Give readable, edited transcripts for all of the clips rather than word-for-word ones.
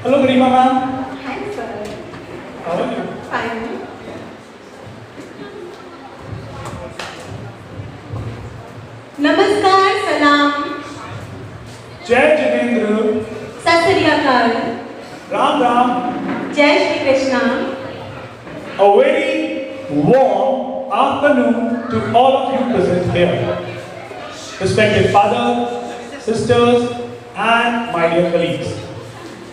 Hello, Garima ma'am. Hi, sir. How are you? Fine. नमस्कार, सलाम, Jai Jinendra. सत श्री अकाल, Ram Ram. जय Shri Krishna. A very warm afternoon to all of you present here. Respected fathers, sisters, and my dear colleagues.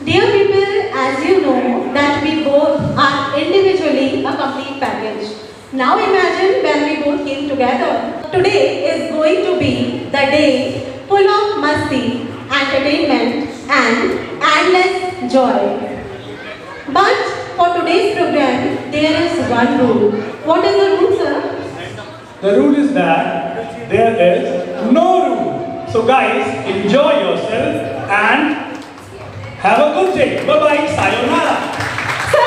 Dear people, as you know that we both are individually a complete package. Now imagine when we both came together. Today is going to be the day full of masti, entertainment and endless joy. But for today's program, there is one rule. What is the rule, sir? The rule is that there is no rule. So guys, enjoy yourself and have a good day. Bye-bye. Sayonara. Sir,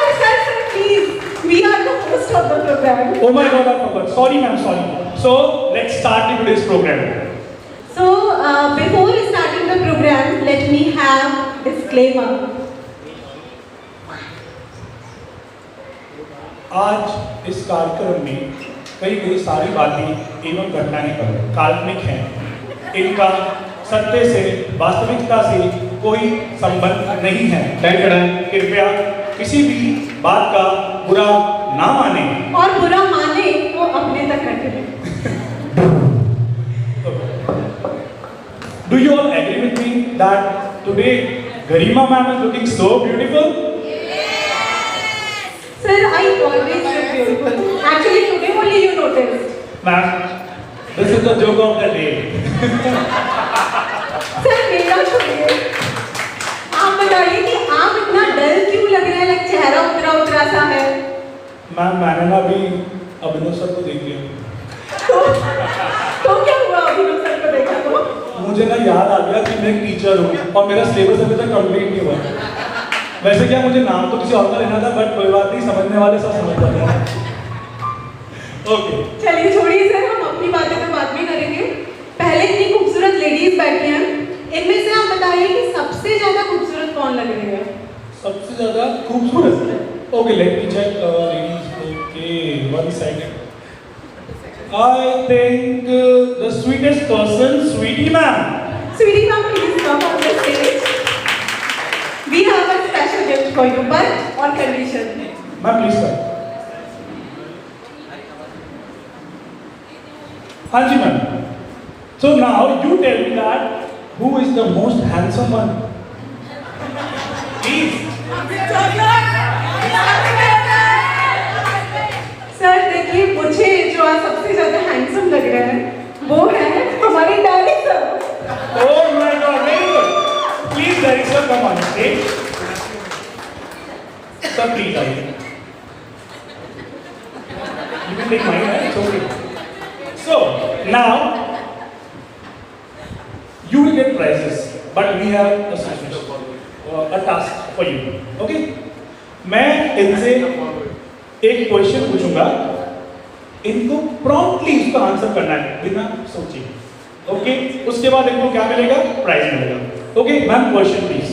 please. We are the host of the program. Oh my God, I forgot. Sorry ma'am, sorry. So, let's start today's program. So, before starting the program, let me have disclaimer. आज इस कार्यक्रम में कई सारी बातें एवं घटनाएं काल्पनिक हैं। इनका सत्य से, वास्तविकता से कोई संबंध नहीं है। कृपया किसी भी बात का बुरा ना माने। और बुरा माने तो अपने तक रखें। Do you all agree with me that today Garima ma'am is looking so beautiful? Sir, I always look beautiful. Actually, today only you noticed. Ma'am, this is the joke of the day. Sir, मेरा छोड़िए। आप बताइए कि आप इतना डल क्यों लग रहे हैं? like चेहरा उतरा सा है। मैम, मैंने ना अभी अभिनव सर को देख लिया। तो क्या हुआ अभिनव सर को देखा तो? मुझे ना याद आ गया कि मैं एक टीचर हूँ और मेरा सिलेबस अभी तक कंप्लीट नहीं हुआ। वैसे क्या मुझे नाम तो किसी और का लेना था, बट कोई बात नहीं, समझने वाले सब समझ जाते हैं। ओके। चलिए छोड़िए सर, हम अपनी बातें तो बाद में करेंगे। पहले इतनी खूबसूरत लेडीज बैठी हैं, इनमें से आप बताइए कि सबसे ज्यादा खूबसूरत कौन लग रही है? सबसे ज्यादा खूबसूरत? Okay, let me check ladies. Okay, one second. I think the sweetest person, Sweetie ma'am. Sweetie ma'am, please come on the stage. We have a special gift for you, but on condition. Ma'am, please come. हाँ जी ma'am. So now you tell me that who is the most handsome one? Please. Sir देखिए, मुझे जो आज सबसे ज्यादा handsome लग रहा है वो है हमारे director. Oh my God, very good. Please, director, come on stage. Sir, please आइए। You can take mine, it's okay. So now you will get prizes, but we have a situation, a task for you. Okay? मैं इनसे एक question पूछूंगा, इनको promptly उसका answer करना है बिना सोचे। ओके, उसके बाद इनको क्या मिलेगा? प्राइज मिलेगा। Okay ma'am, question please.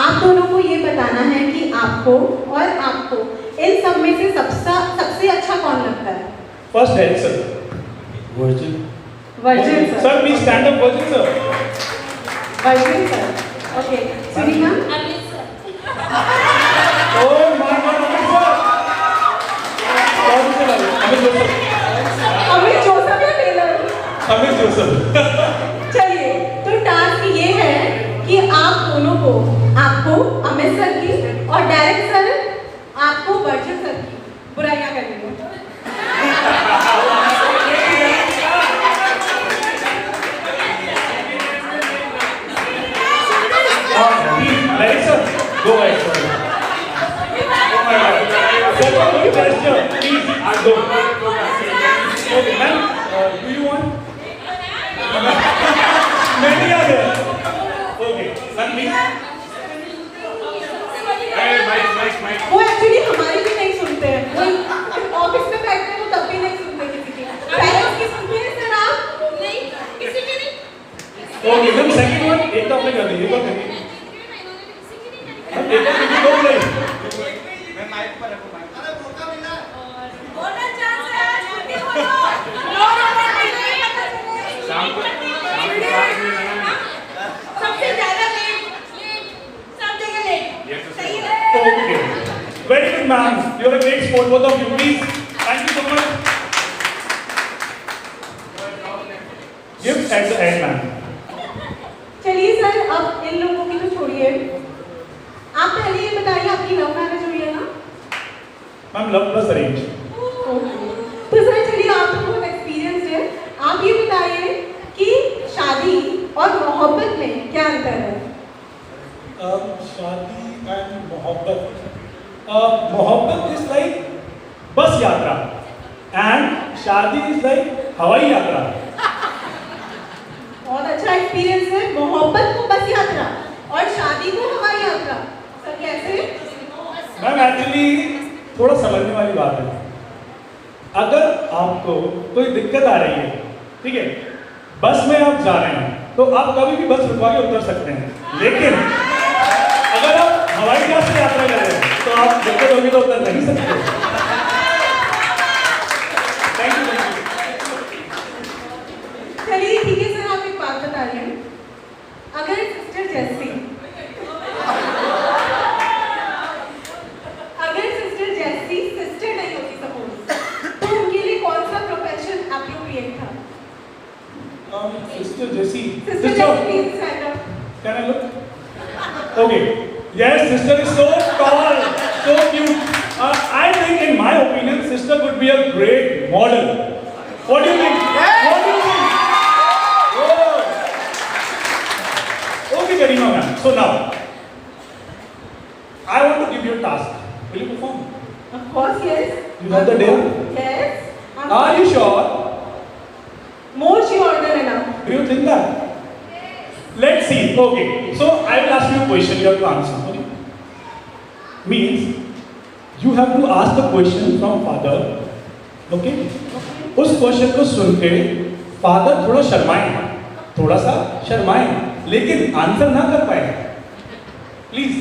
आप दोनों को ये बताना है कि आपको और आपको इन सब में से सबसे अच्छा कौन लगता है? First direct sir. Virgin. Virgin sir. Sir please stand up. Virgin sir. Virgin sir. Okay, सुनिए ma'am. Oh my god, Amit sir. कौन से वाले? अमित जोसेफ। अमित जोसेफ या टेलर? अमित जोसेफ। चलिए, तो टास्क ये है कि आप दोनों को, आपको अमित सर की और डायरेक्ट सर आपको वर्जिन सर की बुराइयां करनी है। Very sir, go ahead sir. Oh my God. Sir, please go. Okay, ma'am, do you want? Many are there. Okay, ma'am, please. वो एक्चुअली हमारी भी नहीं सुनते हैं, वो ऑफिस में बैठते हैं, वो तब भी नहीं सुनते किसी की। पहले उसकी सुनते हैं सर आप? नहीं, किसी की नहीं। ओके, मैम सेकंड वन एक तो आपने कर दी, एक और करिए। लोग नहीं। सबसे ज्यादा लेट सब जगह लेट सही है। Okay. Very good, ma'am. You're a great sport, both of you. Please, thank you so much. Gift at the end, ma'am. चलिए सर, अब इन लोगों की तो छोड़िए, आप पहले ये बताइए आपकी लव मैरिज हुई है ना? Ma'am, love plus arrange. तो सर चलिए, आप तो बहुत एक्सपीरियंस है, आप ये बताइए कि शादी और मोहब्बत में क्या अंतर है? शादी and मोहब्बत. मोहब्बत is like बस यात्रा and शादी is like हवाई यात्रा. बहुत अच्छा एक्सपीरियंस है, मोहब्बत को बस यात्रा और शादी को हवाई यात्रा। सर कैसे? मैम एक्चुअली थोड़ा समझने वाली बात है। अगर आपको कोई दिक्कत आ रही है, ठीक है, बस में आप जा रहे हैं तो आप कभी भी बस रुकवा के उतर सकते हैं, लेकिन अगर आप हवाई जहाज से यात्रा कर रहे हैं तो आप दिक्कत होगी तो उतर नहीं सकते। Thank you. चलिए ठीक है सर, आप एक बात बता रहे हैं, अगर सिस्टर जैसी सिस्टर नहीं होती सपोज, तो उनके लिए कौन सा प्रोफेशन एप्रोप्रिएट था? सिस्टर जैसी means stand up. Can I look? Okay. Yes, sister is so tall, so cute. I think, in my opinion, sister could be a great model. What do you think? What do you think? Oh. Okay, Garima ma'am. So now, I want to give you a task. Will you perform? Of course, yes. You have the dare? Yes. Are you sure? More sure than enough. Do you think that? Let's see. Okay. So I will ask you a question. You have to answer. Okay. Means you have to ask the question from father. Okay. उस question को सुन के father थोड़ा सा शर्माए, लेकिन answer ना कर पाए। Please.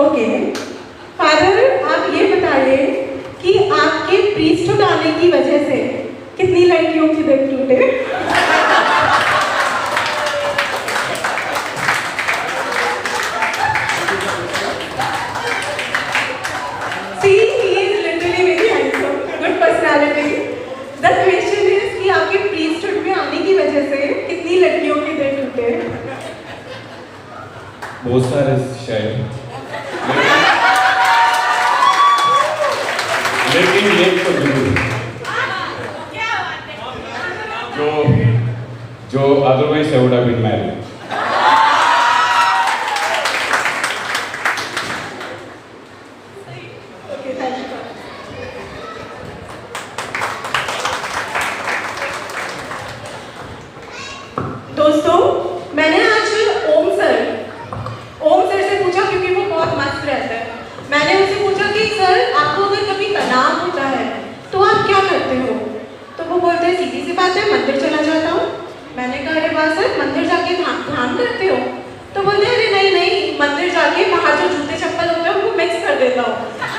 Okay father, आप ये बताइए कि आपके प्रीस्टहुड आने की वजह से कितनी लड़कियों के दिल टूटे? See, he is literally very handsome, good personality. The question is कि आपके प्रीस्टहुड में आने की वजह से कितनी लड़कियों के दिल टूटे? बहुत सारे शायद, लेकिन एक तो जरूर जो otherwise I would have been married. Okay, thank you. दोस्तों, मैंने आज ओम सर से पूछा, क्योंकि वो बहुत मस्त रहता है। मैंने उनसे पूछा कि सर, आपको अगर कभी तनाव होता है तो आप क्या करते हो? तो वो बोलते हैं सीधी सी बात है, मंदिर चला जाता हूँ। मैंने कहा अरे वाह सर, मंदिर जाके ध्यान करते हो? तो बोलते हैं अरे नहीं, मंदिर जाके बाहर जो जूते चप्पल होते हैं उनको मिक्स कर देता हूँ।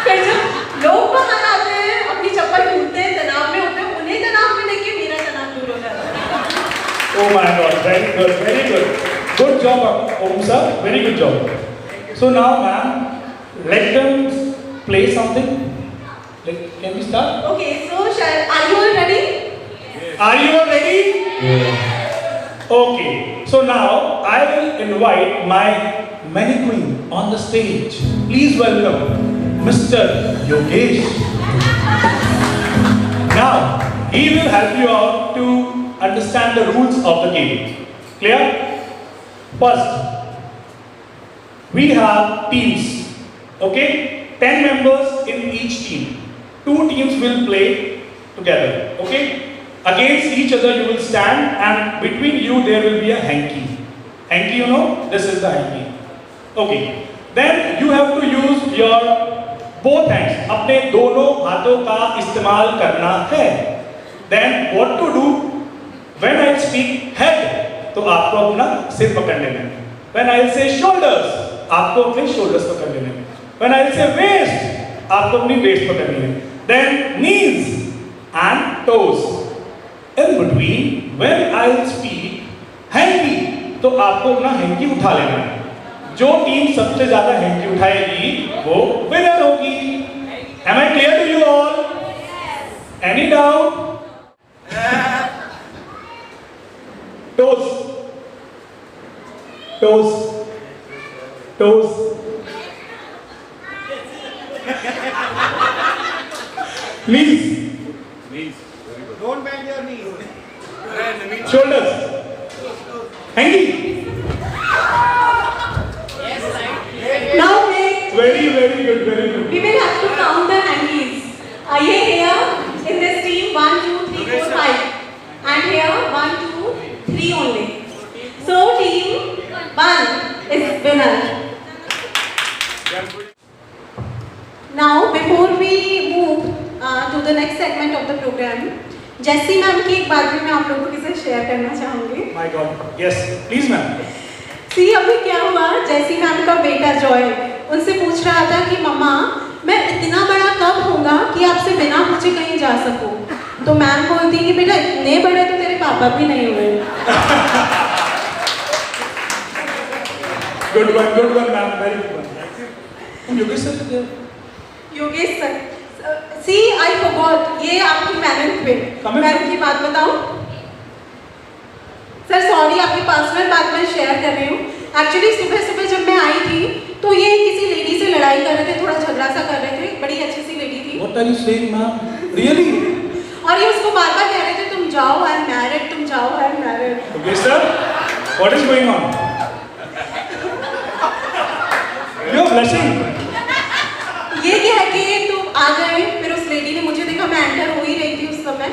फिर जब लोग बाहर आते हैं, अपनी चप्पल ढूंढते हैं, तनाव में होते हैं, उन्हें तनाव में देख के मेरा तनाव दूर हो जाता है। Oh my God, very good, very good. Good job, Om sir, very good job. So now, ma'am, let them play something. Can we start? Okay, so are you all ready? Are you all ready? Yeah. Okay, so now I will invite my mannequin on the stage. Please welcome Mr. Yogesh. Now, he will help you out to understand the rules of the game. Clear? First, we have teams. Okay? 10 members in each team. 2 teams will play together. Okay? Against each other you will stand, and between you there will be a hanky. Hanky, you know? This is the hanky. Okay. Then you have to use your both hands. अपने दोनों हाथों का इस्तेमाल करना है. Then what to do? When I speak head, तो आपको अपना सिर पकड़ लेना है. When I say shoulders, आपको अपने शोल्डर्स पकड़ लेने हैं. When I say waist, आपको अपनी वेस्ट पकड़नी है. Then knees and toes. In between, when I speak hanky, तो आपको अपना हैंकी उठा लेना है. जो टीम सबसे ज्यादा हैंकी उठाएगी वो विनर होगी. Am I clear to you all? Any doubt? Toes. Toes. Toes. Knees. Don't bend your knees. Shoulders. Hanky. Now next, Very, very good, very good. we will have to count the hankies. Here in this team 1, 2, 3, 4, 5, and here 1, 2, 3 only. So team 1 is winner. Now before we move to the next segment of the program, जैसी ma'am की एक बात भी मैं आप लोगों के साथ शेयर करना चाहूँगी. My God. Yes, please, ma'am. सी अभी क्या हुआ, जैसी मैम का बेटा जॉय उनसे पूछ रहा था कि मम्मा मैं इतना बड़ा कब होऊंगा कि आपसे बिना पूछे कहीं जा सकूं. तो मैम बोलती कि बेटा इतने बड़े तो तेरे पापा भी नहीं हुए. Good one, ma'am. Very good one. Yogesh sir. Yogesh sir, see I forgot, ये आपकी मैम पे मैम की बात बताऊं. सर सॉरी, आपकी पर्सनल बात मैं शेयर कर रही हूँ. एक्चुअली सुबह जब मैं आई थी तो ये किसी लेडी से लड़ाई कर रहे थे, थोड़ा झगड़ा सा कर रहे थे. बड़ी अच्छी सी लेडी थी. What are you saying, ma'am? Really? और ये उसको बार बार कह रहे थे तुम जाओ आई एम मैरिड, तुम जाओ I am married. Yogesh sir, what is going on? You are blushing. ये कह के तुम आ गए. फिर उस लेडी ने मुझे देखा, मैं एंटर हो ही रही थी उस समय,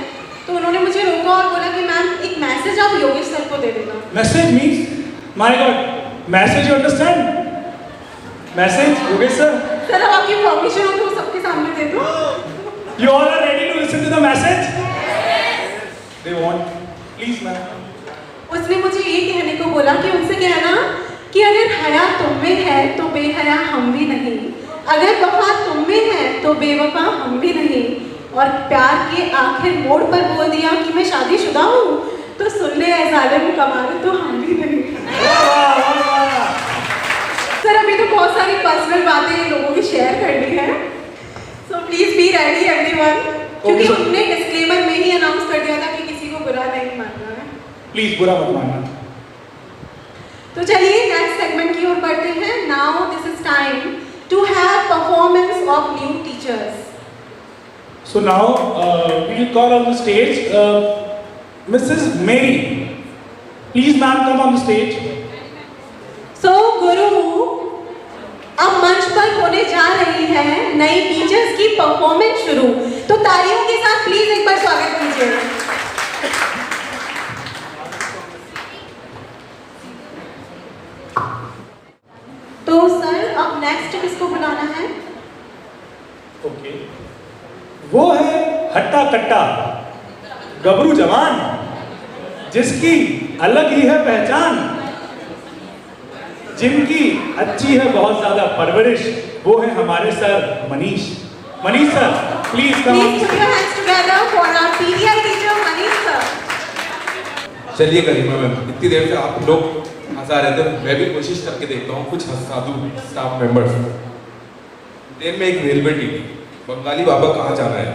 तो उन्होंने मुझे रोका और बोला कि मैम एक मैसेज आप योगेश सर को दे देना. Message means, my God, message you understand? Message, Yogesh sir. Sir अब आपकी परमिशन हो तो सबके सामने दे दो. You all are ready to listen to the message? They want, please, ma'am. उसने मुझे ये कहने को बोला कि उनसे कहना कि अगर हया तुम में है तो बेहया हम भी नहीं, अगर वफा तुम में है तो बेवफा हम भी नहीं, और प्यार के आखिर मोड़ पर बोल दिया कि मैं शादीशुदा हूँ, तो सुन ले ऐ जालिम कमाल तो हम भी नहीं. सर अभी तो बहुत सारी पर्सनल बातें लोगों की शेयर करनी है, so please be ready everyone, क्योंकि Okay. उन्होंने डिस्क्लेमर में ही अनाउंस कर दिया था कि किसी को बुरा नहीं मानना है. Please, बुरा मत मानना. तो चलिए नेक्स्ट सेगमेंट की ओर बढ़ते हैं. Now this is time to have performance of new teachers. So now we will call on the stage Mrs. Mary. Please, ma'am, come on the stage. सो गुरु अब मंच पर होने जा रही है नई टीचर्स की परफॉर्मेंस शुरू. तो तालियों के साथ प्लीज एक बार स्वागत कीजिए. तो सर अब नेक्स्ट किसको बुलाना है? Okay. वो है हट्टा कट्टा गबरू जवान, जिसकी अलग ही है पहचान, जिनकी अच्छी है बहुत ज्यादा परवरिश, वो है हमारे sir Manish. Manish sir, please come. Please put your hands together for our PDI teacher Manish sir. चलिए गरिमा मैम, इतनी देर से आप लोग हंसा रहे थे, मैं भी कोशिश करके देखता हूँ कुछ हंसा दूँ स्टाफ मेंबर्स. ट्रेन में एक रेलवे टीटी, बंगाली बाबा कहाँ जाना है?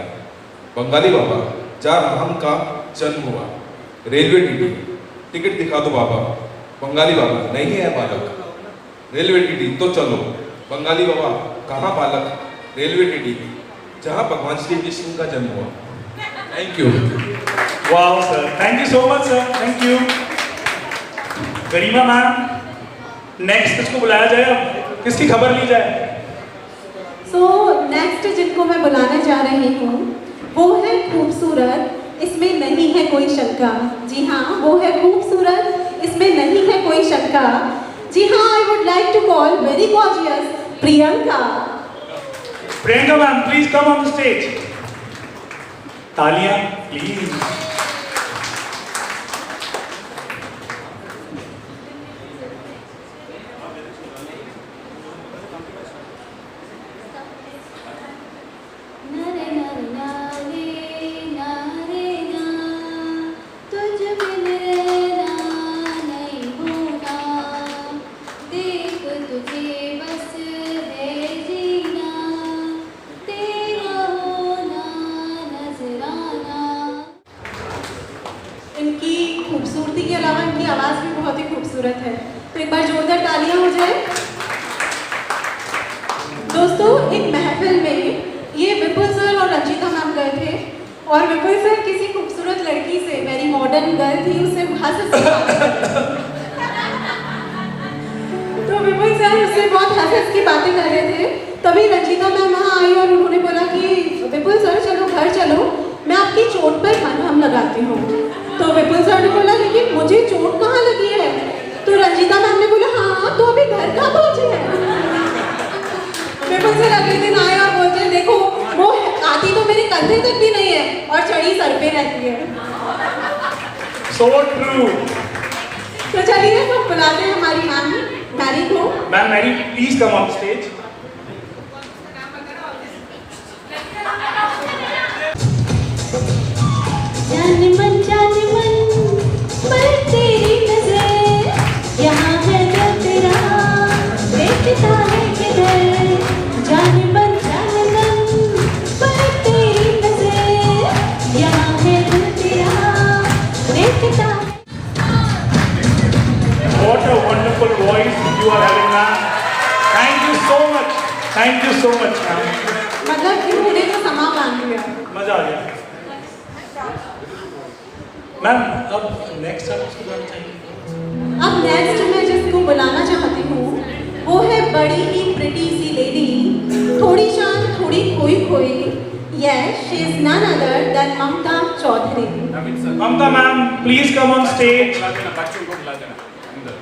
बंगाली बाबा जहाँ राम का जन्म हुआ. रेलवे टीटी, टिकट दिखा दो बाबा. बंगाली बाबा नहीं है बालक. रेलवे टीटी तो चलो. बंगाली बाबा कहाँ बालक? रेलवे टीटी जहाँ भगवान श्री कृष्ण का जन्म हुआ. Thank you. Wow sir, thank you so much sir, thank you. Garima ma'am, next किसको बुलाया जाए? अब किसकी खबर ली जाए? सो नेक्स्ट जिनको मैं बुलाने जा रही हूँ वो है खूबसूरत, इसमें नहीं है कोई शंका. जी हाँ, वो है खूबसूरत, इसमें नहीं है कोई शंका. जी हाँ, I would like to call very gorgeous Priyanka. Priyanka ma'am, please come on the stage. तालियां प्लीज. है। दोस्तों, एक महफिल में ये विपुल सर और रंजीता मैम गए थे और विपुल सर किसी खूबसूरत लड़की से, वेरी मॉडर्न गर्ल थी, उससे तो विपुल सर उससे बहुत हंस की बातें कर रहे थे। तभी रंजीता मैम वहाँ आई और उन्होंने बोला कि विपुल सर चलो घर चलो, मैं आपकी चोट पर मरहम लगाती हूँ। तो विपुल सर ने बोला लेकिन मुझे चोट कहाँ लगी है? तो रंजीता मैम ने बोला हाँ तो अभी घर कहाँ पहुँचे हैं? विपुल सर अगले दिन आए और बोलते हैं देखो वो आती तो मेरे कंधे तक भी नहीं है और चढ़ी सर पे रहती है। So true. तो चलिए हम बुलाते हैं हमारी मैम मैरी को। Ma'am Mary, please come on stage. जान मन पर तेरी नजर यहाँ है दिल तेरा देखता है किधर। जान मन पर तेरी नजर यहाँ है दिल तेरा देखता है। What a wonderful voice you are having, ma'am. Thank you so much. Thank you so much, ma'am. मतलब इन्होंने तो समा बांध दिया। मजा आ गया। मैम, अब नेक्स्ट आप किसको बुलाना चाहेंगे? अब नेक्स्ट मैं जिसको बुलाना चाहती हूँ वो है बड़ी ही प्रिटी सी लेडी, थोड़ी शान थोड़ी खोई खोई। Yes, she is none other than Mamta Chaudhary. Mamta ma'am, please come on stage. बच्चों को बुला देना अंदर,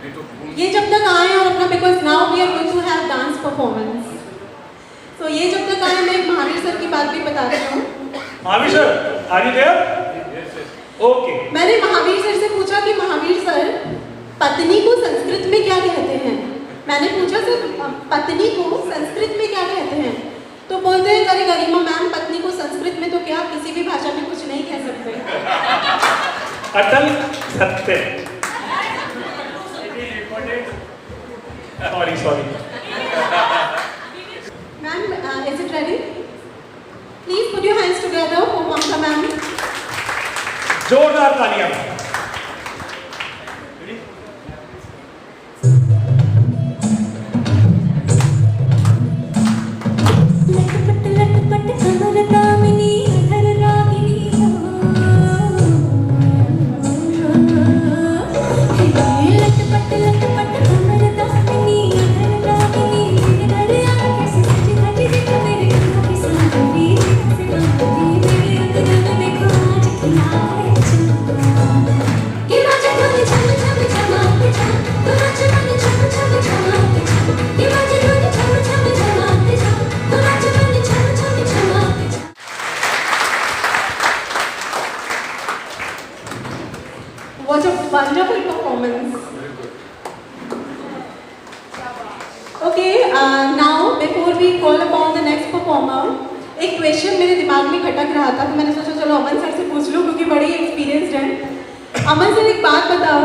नहीं तो ये जब तक आए और अपना, because now we are going to have dance performance, तो ये जब तक आए मैं महावीर सर की बात भी बता रही हूँ। Mahavir sir, are you there? Okay. मैंने महावीर सर से पूछा कि महावीर सर पत्नी को संस्कृत में क्या कहते हैं? मैंने पूछा सर पत्नी को संस्कृत में क्या कहते हैं? तो बोलते हैं अरे गरिमा मैम पत्नी को संस्कृत में तो क्या किसी भी भाषा में कुछ नहीं कह सकते। अटल सत्य। Sorry. Ma'am is it ready? Please put your hands together for Mamta ma'am. जोरदार तालियां। लटपट कमर दामिनी हर रागिनी लटपट कमर दामिनी हर रागिनी हर आके सच घटी दिख मेरे आँखें सारी मेरे अंदर देखो आज क्या है कि राजा ढोल छम छम छमाते छम तो राजा ढोल छम छम छमाते छम कि राजा ढोल छम छम छमाते छम तो राजा ढोल छम छम छमाते छम। What a wonderful performance. Okay, now before we call upon the next performer, एक क्वेश्चन मेरे दिमाग में खटक रहा था तो मैंने सोचा चलो अमन सर से पूछ लूँ क्योंकि बड़े एक्सपीरियंस्ड हैं। अमन सर एक बात बताओ,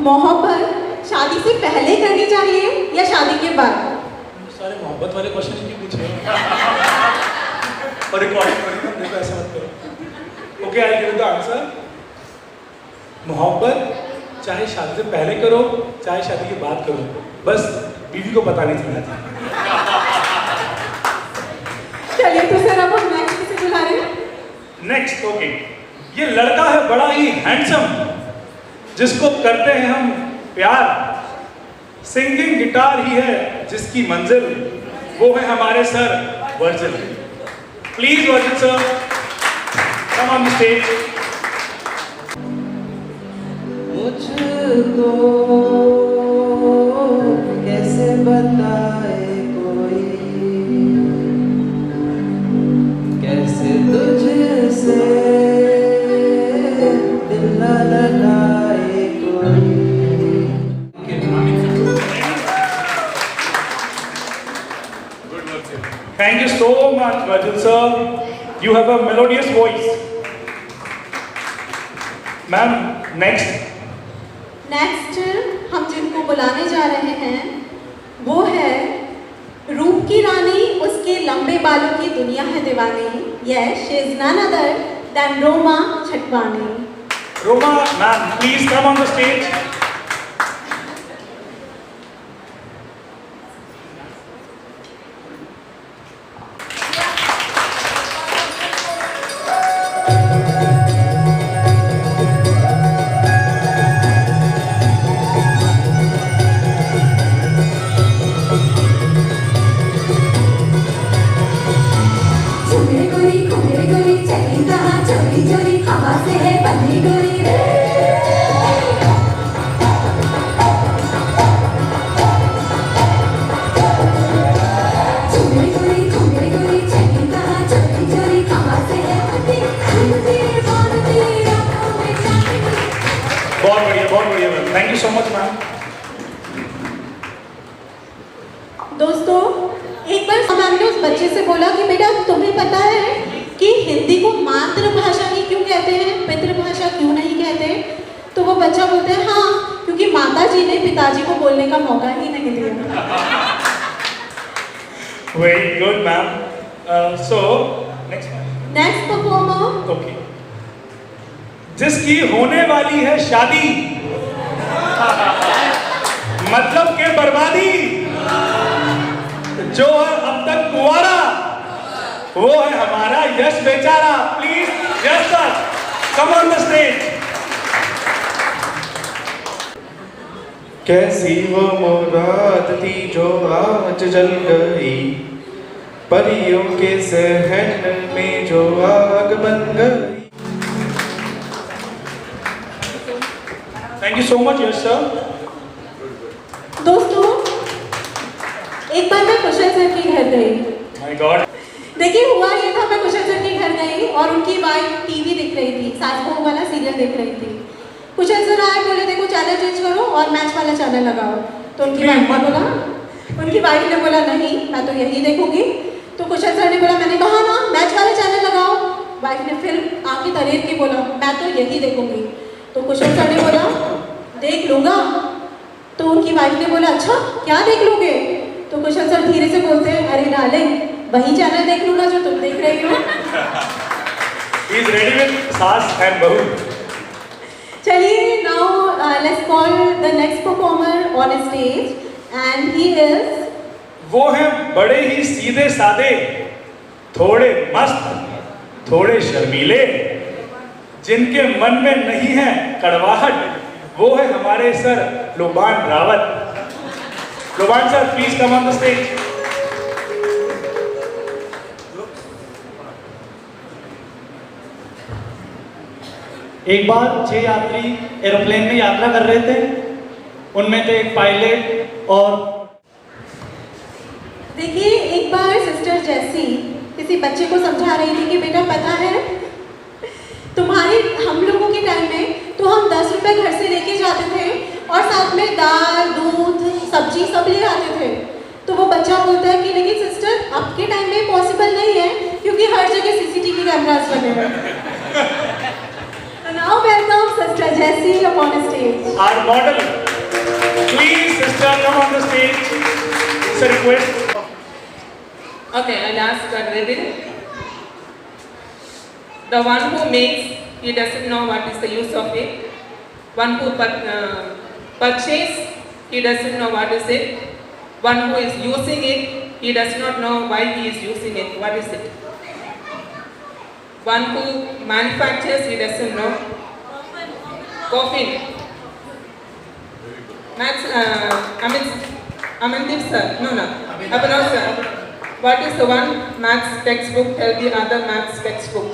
मोहब्बत शादी से पहले करनी चाहिए या शादी के बाद? सारे मोहब्बत वाले क्वेश्चन क्यों पूछे? और रिकॉर्डिंग देखो, ऐसा मत करो। Okay, I give the answer. मोहब्बत चाहे शादी से पहले करो चाहे शादी के बाद करो, बस बीवी को पता नहीं चलना चाहिए। चलिए तो सर अब हम नेक्स्ट किसे बुला रहे हैं? नेक्स्ट, ओके, ये लड़का है बड़ा ही हैंडसम, जिसको करते हैं हम प्यार। सिंगिंग गिटार ही है जिसकी मंजिल, वो है हमारे sir Virgil. Please Virgil sir, come on the stage. मुझको कैसे बताए कोई, कैसे तुझसे दिल न लगाए कोई। Thank you so much, Virgil sir. You have a melodious voice. Ma'am, next. Next हम जिनको बुलाने जा रहे हैं वो है रूप की रानी, उसके लंबे बालों की दुनिया है दीवानी। Yes, she is none other than Roma Chhatwani. Roma, ma'am, please come on the stage. Ma'am. दोस्तों, एक बार मैम ने उस बच्चे से बोला कि बेटा तुम्हें पता है कि हिंदी को मातृभाषा ही क्यों कहते हैं, पितृभाषा क्यों नहीं कहते? तो वो बच्चा बोलता है हाँ, क्योंकि माता जी ने पिताजी को बोलने का मौका ही नहीं दिया। Very good, ma'am. So, next. Next performer, Okay. जिसकी होने वाली है शादी, मतलब के बर्बादी, जो है अब तक कुंवारा, वो है हमारा यश बेचारा। Please Yash sir, come on the stage. कैसी वो मुराद थी जो आज जल गई, परियों के सहन में जो आग बन गई। Thank you so much Yash sir. दोस्तों एक बार मैं कुशल सर के घर गई। My God. देखिए हुआ ये था, मैं कुशल सर के घर गई और उनकी वाइफ टीवी देख रही थी, सास बहू वाला सीरियल देख रही थी। कुशल सर आए, बोले देखो चैनल चेंज करो और मैच वाला चैनल लगाओ। तो उनकी वाइफ ने बोला नहीं, मैं तो यही देखूंगी। तो कुशल सर ने बोला मैंने कहा ना मैच वाला चैनल लगाओ। वाइफ ने फिर आंखें तरेर के बोला मैं तो यही देखूंगी। तो कुशल सर ने बोला देख लूंगा। तो उनकी वाइफ ने बोला अच्छा क्या देख लोगे? तो कुशल सर धीरे से बोलते हैं अरे डार्लिंग वही चैनल देख लूंगा जो तुम देख रही हो। He is ready with सास and बहू। चलिए now let's call the next performer on stage and he is, वो हैं बड़े ही सीधे सादे, थोड़े मस्त, थोड़े शर्मीले, जिनके मन में नहीं है कड़वाहट, वो है हमारे sir Luban Rawat. Luban sir please come on the stage. एक बार 6 यात्री एरोप्लेन में यात्रा कर रहे थे। उनमें थे एक पायलट और देखिए एक बार सिस्टर जैसी किसी बच्चे को समझा रही थी कि बेटा पता है तुम्हारे हम लोगों के टाइम में तो हम 10 रुपए घर से लेके जाते थे और साथ में दाल दूध सब्जी सब ले आते थे। तो वो बच्चा बोलता है कि लेकिन सिस्टर आपके टाइम में पॉसिबल नहीं है क्योंकि हर जगह सीसीटीवी कैमरास लगे हैं। Now welcome Sister Jessie upon stage. Our model, please sister come on the stage. It's a request. Okay, I'll ask Rebin. The one who makes, he doesn't know what is the use of it. One who purchase, he doesn't know what is it. One who is using it, he does not know why he is using it. What is it? One who manufactures, he doesn't know. Coffin. Max, Amandeep sir. No. Abhinav sir. What is the one maths textbook tell the other maths textbook?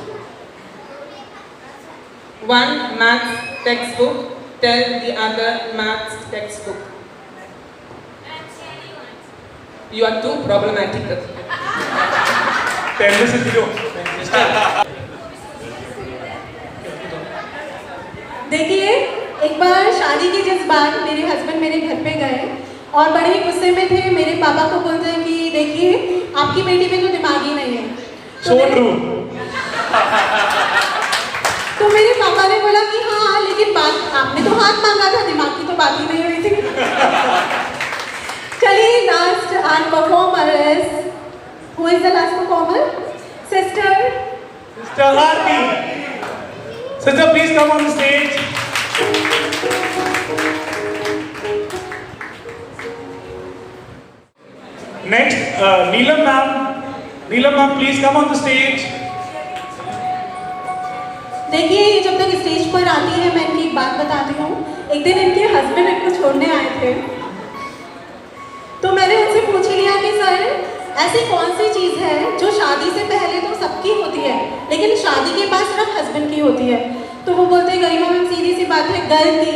One maths textbook tell the other maths textbook. You are too problematic. 10 में से 0। देखिए एक बार शादी के जज्बात मेरे husband मेरे घर पे गए और बड़े ही गुस्से में थे। मेरे पापा को बोलते हैं कि देखिए आपकी बेटी में तो दिमाग ही नहीं है। So true. तो मेरे पापा ने बोला कि हाँ लेकिन बात आपने तो हाथ मांगा था, दिमाग की तो बात ही नहीं हुई थी। चलिए last and performer is, who is the last performer? Sister Aarti. Sister please come on the stage. Next Neelam ma'am. Neelam ma'am please come on the stage. देखिए ये जब तक स्टेज पर आती है मैं इनकी एक बात बताती हूँ। एक दिन इनके हस्बैंड इनको छोड़ने आए थे तो मैंने उनसे पूछ लिया कि सर ऐसी कौन सी चीज़ है जो शादी से पहले तो सबकी होती है लेकिन शादी के बाद सिर्फ हस्बैंड की होती है? तो वो बोलते गरिमा मैम सीधी सी बात है गलती।